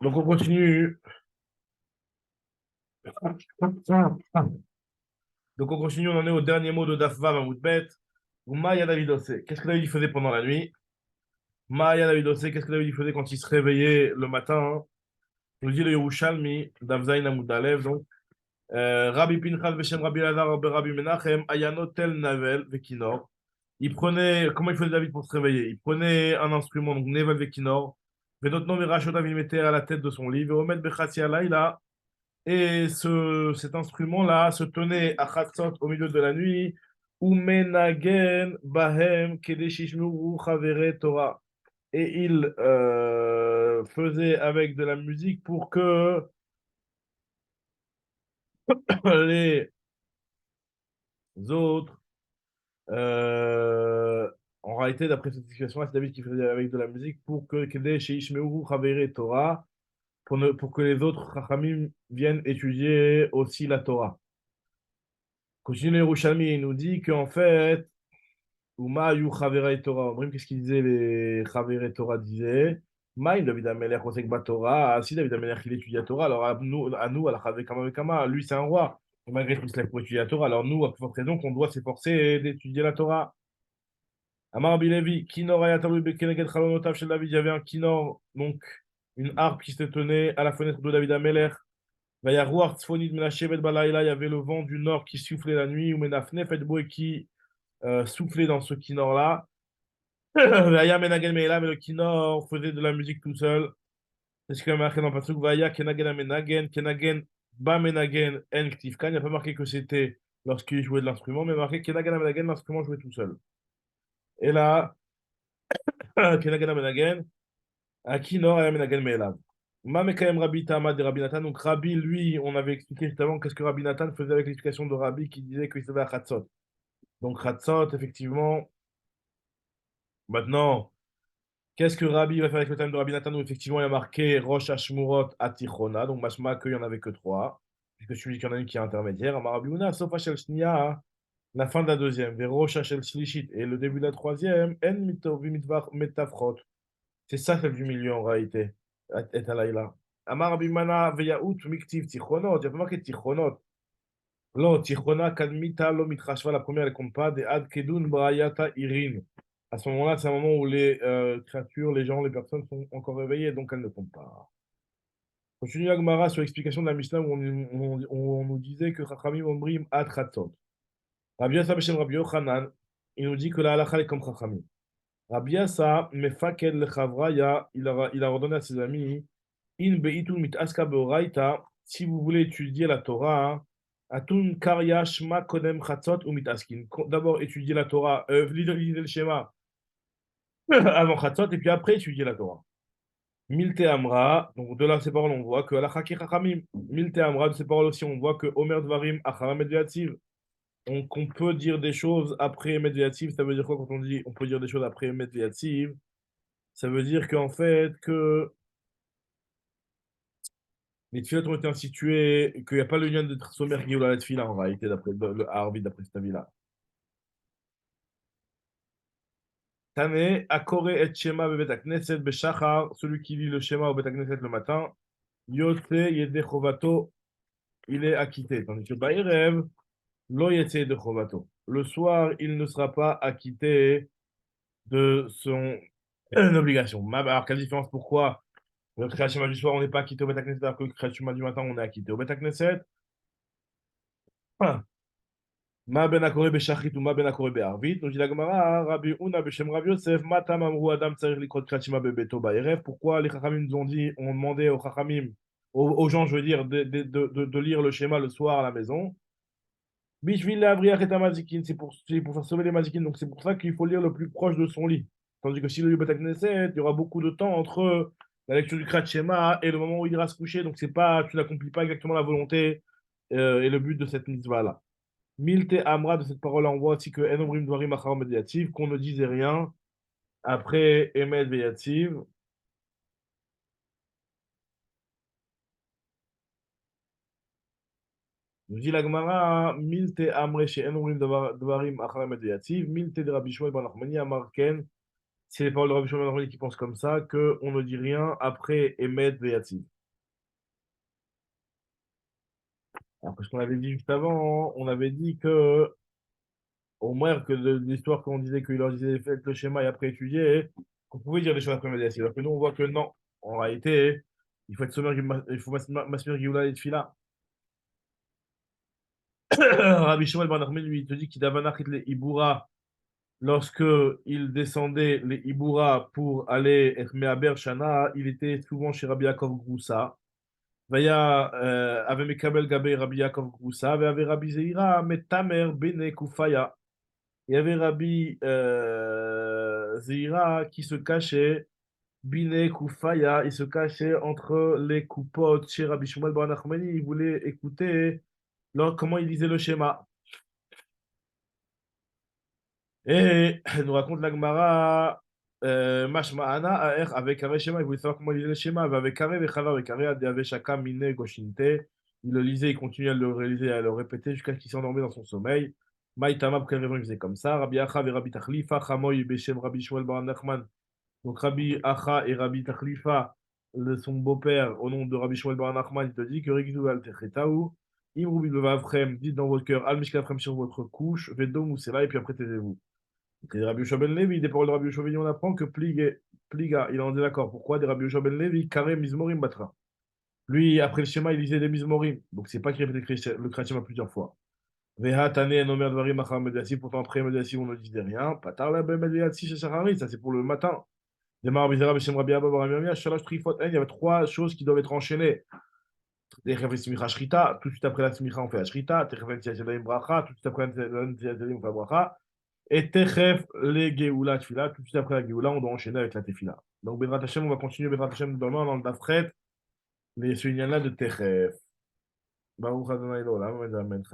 Donc on continue. Donc on continue, on en est au dernier mot de Dafva Mamoudbet. Maya David Ossé. Qu'est-ce que David faisait pendant la nuit? Maya David Ossé, qu'est-ce que David faisait quand il se réveillait le matin? On dit le Yerushalmi, Davzaïn Amoudalev. Donc, Rabbi Pinchas Veshem Rabbi Lazar Rabbi Menachem, Ayano Tel Navel Vekinor. Il prenait, comment il faisait David pour se réveiller? Il prenait un instrument, donc Nevel Vekinor. Venotno Mirashotav, il mettait à la tête de son lit. Veomet Bechati Alayla. Et cet instrument-là se tenait à Chatzot au milieu de la nuit, Umenagen Bahem Kedeshishmuru Chavere Torah. Et il faisait avec de la musique pour que les autres, en réalité, d'après cette situation-là, c'est David qui faisait avec de la musique pour que Kedeshishmuru Chavere Torah, pour que les autres Chachamim viennent étudier aussi la Torah. Continue le Yerushalmi, il nous dit qu'en fait, Uma yu Chaverei Torah. Omrim, qu'est-ce qu'ils disaient les Chaverei Torah disaient? Maïm, David Amelech, Osek Torah. Ah, si David Amelech, il étudie la Torah, alors à nous, à la Chavé Kama Kama, lui, c'est un roi. Et malgré tout, il se lève pour étudier la Torah. Alors nous, à plus forte raison, qu'on doit s'efforcer d'étudier la Torah. Amar Bilevi, Kinor Ayatalu Bekeneged Chalonotav chez David, il y avait un Kinor, donc une harpe qui se tenait à la fenêtre de David Amelech. Il y avait le vent du nord qui soufflait la nuit, ou Menafnef et qui soufflait dans ce kinor-là. Vaya Menagen Meila, mais le kinor faisait de la musique tout seul. C'est ce qu'il y a marqué dans le Pasuk. Vaya Kenagen Menagen, Kenagen Ba Menagen En Ktifkan. Il n'y a pas marqué que c'était lorsqu'il jouait de l'instrument, mais marqué Kenagen Menagen, l'instrument jouait tout seul. Et là, Kenagen Menagen, à kinor et Menagen Meila. Mamekayem Rabbi Tama de Rabbi Nathan. Donc Rabbi, lui, on avait expliqué juste avant qu'est-ce que Rabbi Nathan faisait avec l'explication de Rabbi qui disait qu'il savait à Khatzot. Donc Khatzot, effectivement, maintenant, qu'est-ce que Rabbi va faire avec le thème de Rabbi Nathan où effectivement il y a marqué Rosh Hashmurot Atichona, donc machma qu'il n'y en avait que trois, puisque celui qu'il y en a une qui est intermédiaire. Amar Rabbi Huna, Sof Hashel Shnia, la fin de la deuxième, vers Rosh Hashel Shlishit, et le début de la troisième, En Mitovi Mitvach Metafrot. C'est ça celle du milieu en réalité, et Alayla. Amar Rabbi Mana Veyaout Miktiv Tichonot, il n'y a pas marqué Tichonot. Lo, Tichona Kadmita Lo Mitrashva, la première elle compte pas, de Ad Kedun Brayata Irin. À ce moment-là, c'est un moment où les créatures, les gens, les personnes sont encore réveillées, donc elles ne comptent pas. Continue la Gemara sur l'explication de la Mishnah où on nous disait que Chachamim Omrim Ad Chatzot. Rabbi Yassa Beshem Rabbi Yochanan, il nous dit que la halakha est comme Chachamim. Rabbi Yassa, Mefakel Lechavraya, il a ordonné à ses amis, In Beitul Mitaska Beoraita, si vous voulez étudier la Torah, Atun Karya Shma Kodem Chatzot ou Mitaskin. D'abord étudier la Torah, lisez le schéma avant Chatzot, et puis après étudier la Torah. Milte Amra, donc de là, ces paroles, on voit que Allah Chaki Chachamim, Milte Amra, de ces paroles aussi, on voit que Omer Dvarim Acharam Medveativ, on peut dire des choses après Medveativ, ça veut dire quoi quand on dit on peut dire des choses après Medveativ? Ça veut dire qu'en fait, que les tefilot ont été instituées, qu'il n'y a pas le lien de Somer qui la tefila en réalité, d'après le Harvi, d'après cet avis-là. Tane, Akore et Shema bebet akneset beshachar, celui qui lit le Shema au bet akneset le matin, Yote yede chovato, il est acquitté. Tandis que Baïrev, lo yete de chovato. Le soir, il ne sera pas acquitté de son obligation. Alors, quelle différence? Pourquoi le Kriyat Shema du soir, on n'est pas acquitté au bet akneset, alors que le Kriyat Shema du matin, on est acquitté au bet akneset? Ma ben akore beshachrit ou ma ben akore be'arvit. Donc, dit la Gemara, Rabbi Una beshem Rabbi Yosef, matam amrou adam tsarich likrot kriyat shema bebeto ba'erev. Pourquoi les Chachamim nous ont dit, ont demandé aux Chachamim, aux gens, je veux dire, de lire le schéma le soir à la maison? Bishvil le'avriach et mazikin, c'est pour faire sauver les mazikin. Donc, c'est pour ça qu'il faut lire le plus proche de son lit. Tandis que si le lit Bet Knesset, il y aura beaucoup de temps entre la lecture du kriyat shema et le moment où il ira se coucher. Donc, c'est pas, tu n'accomplis pas exactement la volonté et le but de cette mitzvah-là. Milte Amra, de cette parole, on voit aussi que Enomrim Dvarim Achar Mediativ, qu'on ne disait rien après Emed Veyativ. Nous dit la Gemara, Milte Amre chez Enomrim Dvarim Achar Emed Veyativ, Milte de Rabbi Shmuel Ben Nachmani Amarken, c'est les paroles de Rabbi Shmuel Ben Nachmani qui pensent comme ça, qu'on ne dit rien après Emed Veyativ. Alors que ce qu'on avait dit juste avant, on avait dit que, au moins, que de l'histoire qu'on disait qu'il leur disait faites le schéma et après étudier, qu'on pouvait dire des choses après Médiassi. Alors que nous, on voit que non. En réalité, il faut être sommaire, il faut Masmir Gioula et Tfila. Rabbi Shmuel Ben Nachman, lui, il te dit qu'il davanachit les Ibura lorsque il descendait les Ibura pour aller être Me'aber Shana, il était souvent chez Rabbi Yaakov Groussa. Vaya avait Mekabel Gabé Rabbi Yaakov Groussa, avait Rabbi Zeira, Metamer Bene Kufaya. Il y avait Rabbi Zeira qui se cachait, Bine Kufaya, il se cachait entre les coupotes chez Rabbi Shmuel Bar Nachmani, il voulait écouter comment il disait le schéma. Et nous raconte la Gemara, Mashma'ana avec Kare Shema, il voulait savoir comment il lisait le schéma, avec Kare Vechala, avec Kare, avec Shaka, Mine, Goshinte. Il le lisait, il continuait à le réaliser, à le répéter jusqu'à ce qu'il s'endormait dans son sommeil. Maïtama, pour quelle raison il faisait comme ça? Rabbi Acha et Rabbi Tachlifa, Chamoy, Beshem, Rabbi Shmuel Bar Nachman. Donc Rabbi Acha et Rabbi Tachlifa, son beau-père, au nom de Rabbi Shmuel Bar Nachman, il te dit que Rigzou al Techetaou, Imroubi Bevavchem, dites dans votre cœur, Al Mishkafrem sur votre couche, Vedom ou c'est là, et puis après taisez-vous. Et Rabbi Yoshua ben Levi, des paroles de Rabbi Yoshua ben Levi, on apprend que Pliga, il en est d'accord. Pourquoi? Des Rabbi Yoshua ben Levi, Karem Mizmorim Batra. Lui, après le schéma, il lisait des Mizmorim. Donc, c'est pas qu'il répétait le Kriyat Shema plusieurs fois. Veha Tane, Nomer Dvarim, Achar Mediasi, pourtant après Mediasi, on ne disait rien. Patar la Ben Mediasi, chez Shachari, ça c'est pour le matin. Demar Bizera, Beshem Rabbi Abba, Baram Yamia, Shalosh Trifot, il y avait trois choses qui doivent être enchaînées. Techevet Smicha Shrita, tout de suite après la Smicha, on fait la Shrita. Techevet Yadayim Bracha, tout de suite après la Yadayim, on fait la Bracha. Et Techef, les Géoula Tfila, tout de suite après la Géoula, on doit enchaîner avec la Tefila. Donc, Bezrat Hashem, on va continuer Bezrat Hashem demain dans le Dafret, mais ce lien-là de Techef. Baruch Adonai Lo, Amen.